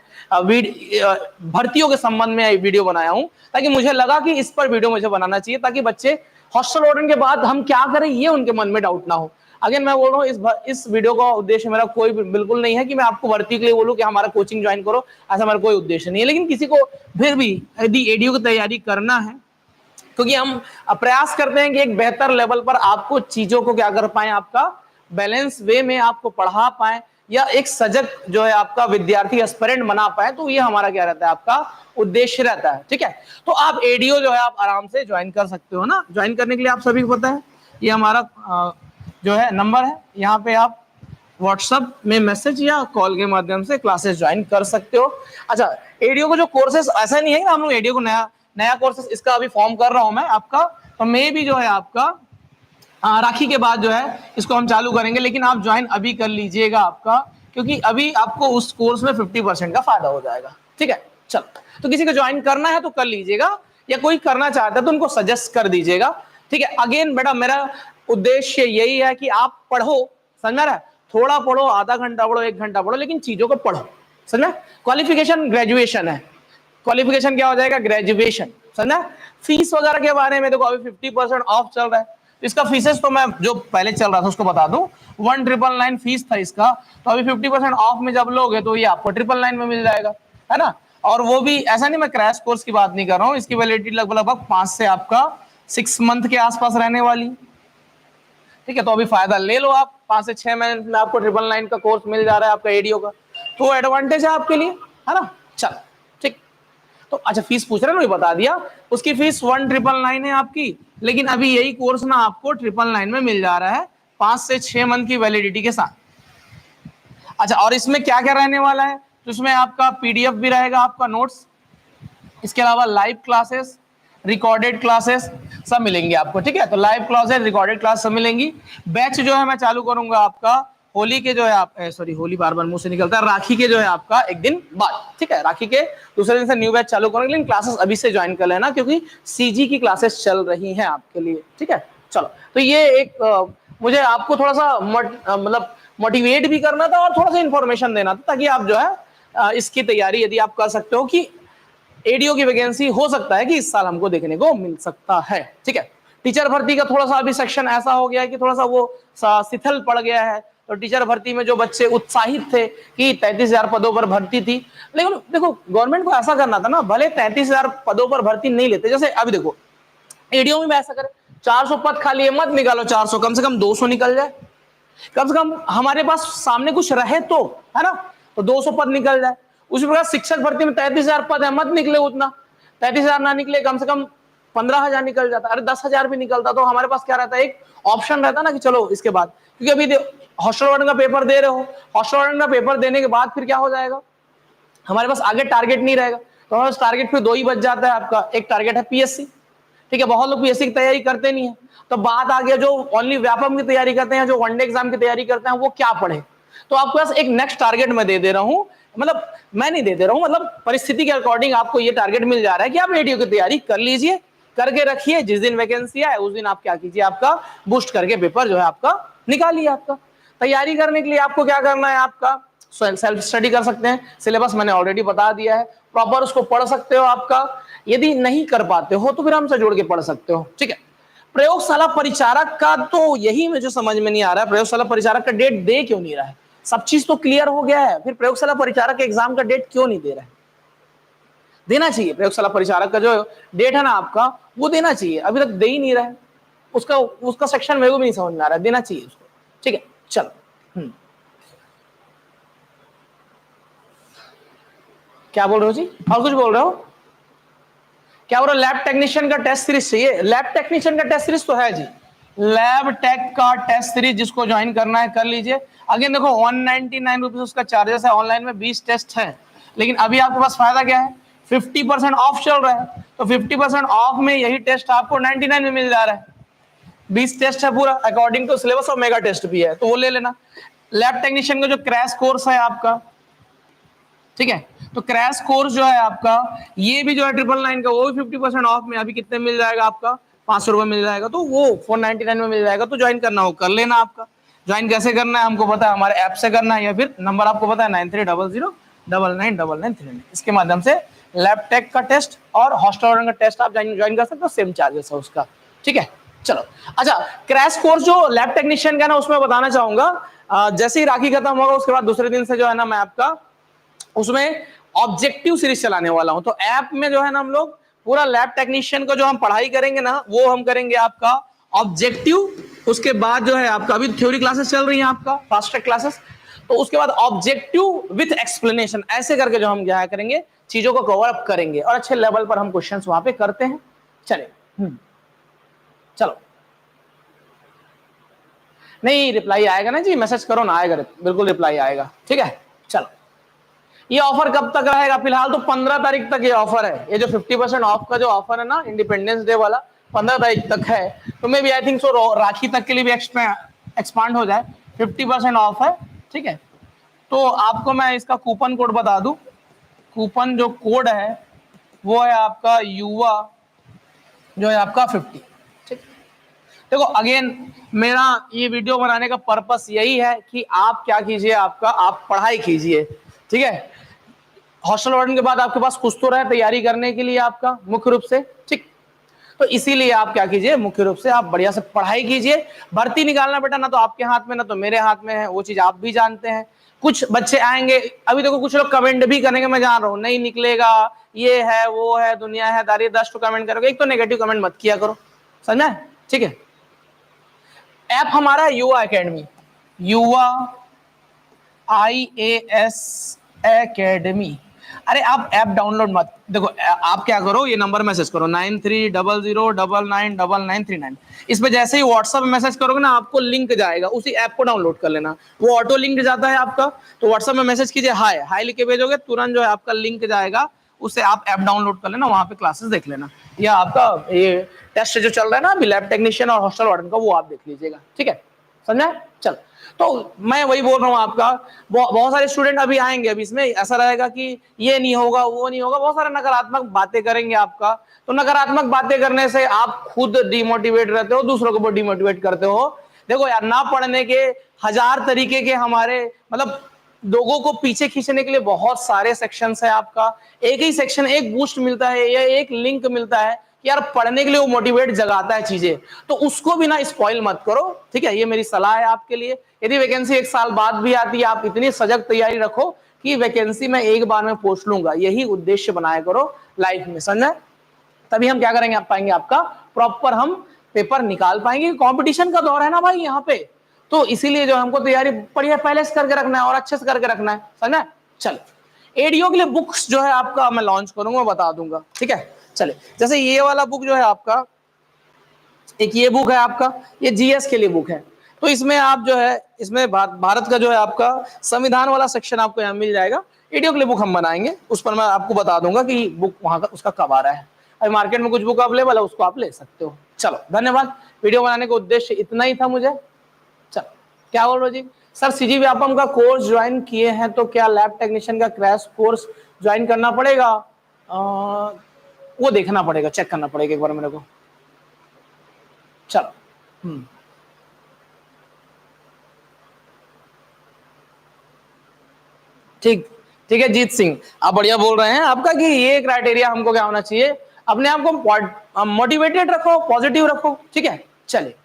भर्तियों के संबंध में वीडियो बनाया हूँ, ताकि मुझे लगा कि इस पर वीडियो मुझे बनाना चाहिए, ताकि बच्चे हॉस्टल वार्डन के बाद हम क्या करें ये उनके मन में डाउट ना हो। अगेन मैं बोल रहा हूँ इस वीडियो का उद्देश्य मेरा कोई बिल्कुल नहीं है कि मैं आपको भर्ती के लिए बोलूं कि हमारा कोचिंग ज्वाइन करो, ऐसा मेरा कोई उद्देश्य नहीं है। लेकिन किसी को फिर भी यदि एडीओ की तैयारी करना है, क्योंकि हम प्रयास करते हैं कि एक बेहतर लेवल पर आपको चीजों को क्या कर पाए, आपका बैलेंस वे में आपको पढ़ा पाए, या एक सजग जो है आपका विद्यार्थी एस्पिरेंट बना पाए, तो ये हमारा क्या रहता है, आपका उद्देश्य रहता है। ठीक है, तो आप एडीओ जो है आप आराम से ज्वाइन कर सकते हो ना। ज्वाइन करने के लिए आप सभी को पता है ये हमारा जो है नंबर है, यहाँ पे आप व्हाट्सएप में मैसेज या कॉल के माध्यम से क्लासेस ज्वाइन कर सकते हो। अच्छा, एडीओ को जो कोर्सेस, ऐसा नहीं है कि हम लोग एडीओ को नया कोर्सेस इसका अभी फॉर्म कर रहा हूं मैं आपका, तो मे भी जो है आपका राखी के बाद जो है इसको हम चालू करेंगे, लेकिन आप ज्वाइन अभी कर लीजिएगा आपका, क्योंकि अभी आपको उस कोर्स में 50% का फायदा हो जाएगा। ठीक है, चल, तो किसी को ज्वाइन करना है तो कर लीजिएगा, या कोई करना चाहता है तो उनको सजेस्ट कर दीजिएगा। ठीक है, अगेन बेटा मेरा उद्देश्य यही है कि आप पढ़ो, समझ रहा है, थोड़ा पढ़ो, आधा घंटा पढ़ो, 1 घंटा पढ़ो, लेकिन चीजों को पढ़ो, समझ। क्वालिफिकेशन ग्रेजुएशन है, क्वालिफिकेशन क्या हो जाएगा, ग्रेजुएशन, समझा। फीस वगैरह के बारे में देखो अभी 50% ऑफ चल रहा है, इसका फीसेस तो मैं जो पहले चल रहा था उसको बता दूं, 1999 फीस था इसका, तो अभी 50% ऑफ में जब लोगे तो ये आपको 999 में मिल जाएगा, है ना। और वो भी ऐसा नहीं, मैं क्रैश कोर्स की बात नहीं कर रहा हूँ, इसकी वैलिडिटी लगभग 5 से आपका 6 मंथ के आसपास रहने वाली। ठीक है, तो अभी फायदा ले लो आप, 5 से 6 महीने में आपको 999 का कोर्स मिल जा रहा है आपका एडीओ का, तो एडवांटेज है आपके लिए, है ना। चल ठीक, तो अच्छा फीस पूछ रहे ना, बता दिया, उसकी फीस 1999 है आपकी, लेकिन अभी यही कोर्स ना आपको 999 में मिल जा रहा है, 5 से 6 मंथ की वैलिडिटी के साथ। अच्छा, और इसमें क्या क्या रहने वाला है, तो इसमें आपका पीडीएफ भी रहेगा, आपका नोट्स, इसके अलावा लाइव क्लासेस, रिकॉर्डेड क्लासेस सब मिलेंगे आपको। ठीक है, तो लाइव क्लासेस, रिकॉर्डेड क्लास सब मिलेंगी। बैच जो है मैं चालू करूंगा आपका होली के जो है आप सॉरी होली बार बार मुंह से निकलता है, राखी के जो है आपका एक दिन बाद। ठीक है, राखी के दूसरे दिन से न्यू बैच चालू करेंगे, लेकिन क्लासेस अभी से ज्वाइन कर लेना, क्योंकि सीजी की क्लासेस चल रही हैं आपके लिए। ठीक है, चलो, तो ये एक मुझे आपको थोड़ा सा मतलब मोटिवेट भी करना था और थोड़ा सा इंफॉर्मेशन देना था, ताकि आप जो है इसकी तैयारी यदि आप कर सकते हो कि एडीओ की वैकेंसी हो सकता है कि इस साल हमको देखने को मिल सकता है। ठीक है, टीचर भर्ती का थोड़ा सा अभी सेक्शन ऐसा हो गया है कि थोड़ा सा वो शिथिल पड़ गया है, तो टीचर भर्ती में जो बच्चे उत्साहित थे कि 33,000 पदों पर भर्ती थी, लेकिन देखो गवर्नमेंट को ऐसा करना था ना, भले 33,000 पदों पर भर्ती नहीं लेते, जैसे अभी देखो एडीओ में ऐसा करे, 400 पद खाली है, मत निकालो 400, कम से कम 200 निकल जाए। कम से कम हमारे पास सामने कुछ रहे तो, है ना, तो 200 पद निकल जाए। उसी प्रकार शिक्षक भर्ती में 33,000 पद है, मत निकले उतना, 33,000 ना निकले, कम से कम 15,000 निकल जाता, अरे 10,000 भी निकलता, तो हमारे पास क्या रहता है, एक ऑप्शन रहता ना कि चलो इसके बाद, क्योंकि अभी हॉस्टल वार्डन का पेपर दे रहे हो, हॉस्टल वार्डन का पेपर देने के बाद फिर क्या हो जाएगा, हमारे पास आगे टारगेट नहीं रहेगा, तो हमारे पास टारगेट फिर 2 ही बच जाता है आपका। एक टारगेट है पीएससी, ठीक है, बहुत लोग पीएससी की तैयारी करते नहीं है, तो बात आ गया जो ओनली व्यापम की तैयारी करते हैं, जो वनडे एग्जाम की तैयारी करते हैं, वो क्या पढ़े। तो आपके पास एक नेक्स्ट टारगेट मैं दे दे रहा हूं, मतलब मैं नहीं दे रहा हूं, मतलब परिस्थिति के अकॉर्डिंग आपको ये टारगेट मिल जा रहा है कि आप एडीओ की तैयारी कर लीजिए, करके रखिए, जिस दिन वैकेंसी आए उस दिन आप क्या कीजिए, आपका बूस्ट करके पेपर जो है आपका निकालिए। आपका तैयारी करने के लिए आपको क्या करना है, आपका सेल्फ स्टडी कर सकते हैं, सिलेबस मैंने ऑलरेडी बता दिया है, प्रॉपर उसको पढ़ सकते हो। आपका यदि नहीं कर पाते हो तो फिर हमसे जोड़ के पढ़ सकते हो, ठीक है। प्रयोगशाला परिचारक का तो यही मुझे समझ में नहीं आ रहा है, प्रयोगशाला परिचारक का डेट दे क्यों नहीं रहा है, सब चीज तो क्लियर हो गया है, फिर प्रयोगशाला परिचारक के एग्जाम का डेट क्यों नहीं दे रहा है। देना चाहिए, प्रयोगशाला परिचारक का जो डेट है ना आपका, वो देना चाहिए, अभी तक दे ही नहीं रहा है, उसका सेक्शन मेरे को भी नहीं समझ में आ रहा है, देना चाहिए उसको, ठीक है। चलो क्या बोल रहे हो जी, और कुछ बोल रहे हो, क्या बोल रहे हो, लैब टेक्नीशियन का टेस्ट सीरीज चाहिए, लैब टेक्नीशियन का टेस्ट सीरीज तो है जी, लैब टेक का टेस्ट सीरीज जिसको ज्वाइन करना है कर लीजिए। अगेन देखो 199 रुपीज उसका चार्जेस है, ऑनलाइन में 20 टेस्ट है, लेकिन अभी आपके पास फायदा क्या है, 50% ऑफ चल रहा है, तो 50% ऑफ में यही टेस्ट आपको 99 में मिल जा रहा है, 20 टेस्ट है पूरा अकॉर्डिंग टू सिलेबस, और मेगा टेस्ट भी है, तो वो ले लेना। लैब टेक्नीशियन का जो क्रैश कोर्स है आपका, ठीक है, तो क्रैश कोर्स जो है आपका, ये भी जो है 999 का, वो भी 50% ऑफ में अभी कितने मिल जाएगा आपका, 500 रुपए मिल जाएगा, तो वो 499 में मिल जाएगा, तो ज्वाइन करना हो कर लेना। आपका ज्वाइन कैसे करना है हमको पता है, हमारे ऐप से करना है, या फिर नंबर आपको पता है 9300999939, इसके माध्यम से लैब टेक का टेस्ट और हॉस्टल का टेस्ट आप ज्वाइन कर सकते हो, सेम चार्जेस है उसका, ठीक है। चलो अच्छा, क्रैश कोर्स जो लैब टेक्नीशियन का ना, उसमें बताना चाहूंगा, जैसे ही राखी खत्म होगा उसके बाद दूसरे दिन से जो है ना, मैं आपका उसमें ऑब्जेक्टिव सीरीज चलाने वाला हूं, तो ऐप में जो है ना हम लोग पूरा लैब टेक्नीशियन को जो हम पढ़ाई करेंगे ना, वो हम करेंगे आपका ऑब्जेक्टिव, उसके बाद जो है आपका अभी थ्योरी क्लासेस चल रही हैं आपका, फास्ट ट्रैक क्लासेस, तो उसके बाद ऑब्जेक्टिव विथ एक्सप्लेनेशन, ऐसे करके जो हम क्या करेंगे, चीजों को कवर अप करेंगे, और अच्छे लेवल पर हम क्वेश्चंस वहां पे करते हैं। चले चलो, नहीं रिप्लाई आएगा ना जी, मैसेज करो ना, आएगा, बिल्कुल रिप्लाई आएगा, ठीक है। चलो, ये ऑफर कब तक रहेगा, फिलहाल तो 15 तारीख तक ये ऑफर है, ये जो 50% ऑफ का जो ऑफर है ना इंडिपेंडेंस डे वाला, 15 तारीख तक है, तो may B I think so राखी तक के लिए भी एक्सपांड हो जाए, 50% ऑफ है, ठीक है। तो आपको मैं इसका कूपन कोड बता दूं, कूपन जो कोड है वो है आपका युवा, जो है आपका 50, ठीक। देखो अगेन मेरा ये वीडियो बनाने का पर्पस यही है कि आप क्या कीजिए, आपका आप पढ़ाई कीजिए, ठीक है। हॉस्टल वार्डन के बाद आपके पास कुछ तो रहे तैयारी करने के लिए आपका मुख्य रूप से, ठीक, तो इसीलिए आप क्या कीजिए, मुख्य रूप से आप बढ़िया से पढ़ाई कीजिए। भर्ती निकालना बेटा ना तो आपके हाथ में ना तो मेरे हाथ में है, वो चीज आप भी जानते हैं। कुछ बच्चे आएंगे, अभी देखो कुछ लोग कमेंट भी करेंगे, मैं जान रहा हूँ नहीं निकलेगा, ये है वो है, दुनिया है दारी, 10 तो कमेंट करोगे, एक तो नेगेटिव कमेंट मत किया करो, समझना है, ठीक है। ऐप हमारा है युवा एकेडमी, युवा IAS एकेडमी। अरे आप ऐप डाउनलोड मत, देखो आप क्या करो, ये नंबर मैसेज करो 9300999939, इस पे जैसे ही व्हाट्सएप में मैसेज करोगे ना, आपको लिंक जाएगा, उसी ऐप को डाउनलोड कर लेना, वो ऑटो लिंक जाता है आपका, तो व्हाट्सएप में मैसेज कीजिए हाय हाय लिख के भेजोगे, तुरंत जो है आपका लिंक जाएगा, उससे आप ऐप डाउनलोड कर लेना, वहां पे क्लासेस देख लेना, या आपका ये टेस्ट जो चल रहा है ना अभी लैब टेक्नीशियन और हॉस्टल वार्डन का, वो आप देख लीजिएगा, ठीक है, समझा। चल, तो मैं वही बोल रहा हूँ आपका, बहुत सारे स्टूडेंट अभी आएंगे, अभी इसमें ऐसा रहेगा कि ये नहीं होगा वो नहीं होगा, बहुत सारे नकारात्मक बातें करेंगे आपका, तो नकारात्मक बातें करने से आप खुद डिमोटिवेट रहते हो, दूसरों को डिमोटिवेट करते हो। देखो यार, ना पढ़ने के 1000 तरीके के हमारे, मतलब लोगों को पीछे खींचने के लिए बहुत सारे सेक्शंस है आपका, एक ही सेक्शन एक बूस्ट मिलता है या एक लिंक मिलता है यार, पढ़ने के लिए वो मोटिवेट जगाता है चीजें, तो उसको भी ना स्पॉइल मत करो, ठीक है। ये मेरी सलाह है आपके लिए। यदि वैकेंसी 1 साल बाद भी आती है, आप इतनी सजग तैयारी रखो कि वैकेंसी में एक बार में पोस्ट लूंगा, यही उद्देश्य बनाया करो लाइफ में, समझे। तभी हम क्या करेंगे, आप पाएंगे आपका प्रॉपर हम पेपर निकाल पाएंगे। कंपटीशन का दौर है ना भाई, यहाँ पे तो इसीलिए जो हमको तैयारी बढ़िया पहले से करके रखना है और अच्छे से करके रखना है, समझना। चलो एडीओ के लिए बुक्स जो है आपका मैं लॉन्च करूंगा, बता दूंगा, ठीक है। चले, जैसे ये वाला बुक जो है आपका, एक ये बुक है आपका, ये जीएस के लिए बुक है। तो इसमें आप जो है, इसमें भारत का जो है आपका संविधान वाला सेक्शन आपको यहाँ मिल जाएगा। एडीओ के लिए बुक हम बनाएंगे, उस पर मैं आपको बता दूंगा कि बुक वहां का उसका कब आ रहा है। अभी मार्केट में कुछ बुक अवेलेबल है, उसको आप ले सकते हो। चलो धन्यवाद, वीडियो बनाने का उद्देश्य इतना ही था मुझे। चलो, क्या बोल रहे हो जी? सर CGVAPAM का कोर्स ज्वाइन किए हैं तो क्या लैब टेक्नीशियन का क्रैश कोर्स ज्वाइन करना पड़ेगा? वो देखना पड़ेगा, चेक करना पड़ेगा एक बार मेरे को। चलो ठीक, ठीक है जीत सिंह, आप बढ़िया बोल रहे हैं आपका कि ये क्राइटेरिया हमको क्या होना चाहिए, अपने आप को मोटिवेटेड रखो, पॉजिटिव रखो, ठीक है। चलिए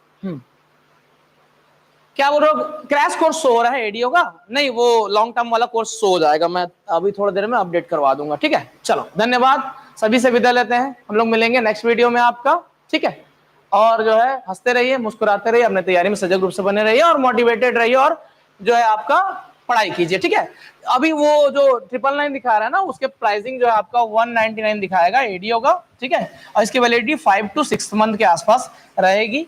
क्या बोल रहे हो? क्रैश कोर्स शो हो रहा है एडीओ का? नहीं, वो लॉन्ग टर्म वाला कोर्स शो हो जाएगा, मैं अभी थोड़ी देर में अपडेट करवा दूंगा, ठीक है। चलो धन्यवाद, सभी से विदा लेते हैं, हम लोग मिलेंगे नेक्स्ट वीडियो में आपका, ठीक है। और जो है हंसते रहिए, मुस्कुराते रहिए, अपने तैयारी में सजग रूप से बने रहिए और मोटिवेटेड रहिए, और जो है आपका पढ़ाई कीजिए, ठीक है। अभी वो जो 999 दिखा रहा है ना, उसके प्राइसिंग जो है आपका 199 दिखाएगा एडीओ का, ठीक है। और इसकी वैलिडिटी 5 to 6 मंथ के आसपास रहेगी,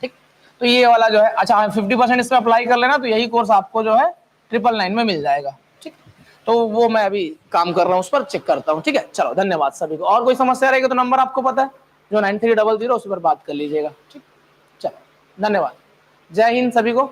ठीक। तो ये वाला जो है, अच्छा 50% इस पर अप्लाई कर लेना, तो यही कोर्स आपको जो है 999 में मिल जाएगा, ठीक। तो वो मैं अभी काम कर रहा हूँ, उस पर चेक करता हूँ, ठीक है। चलो धन्यवाद सभी को, और कोई समस्या रहेगी तो नंबर आपको पता है जो 9300, उसी पर बात कर लीजिएगा, ठीक। चलो धन्यवाद, जय हिंद सभी को।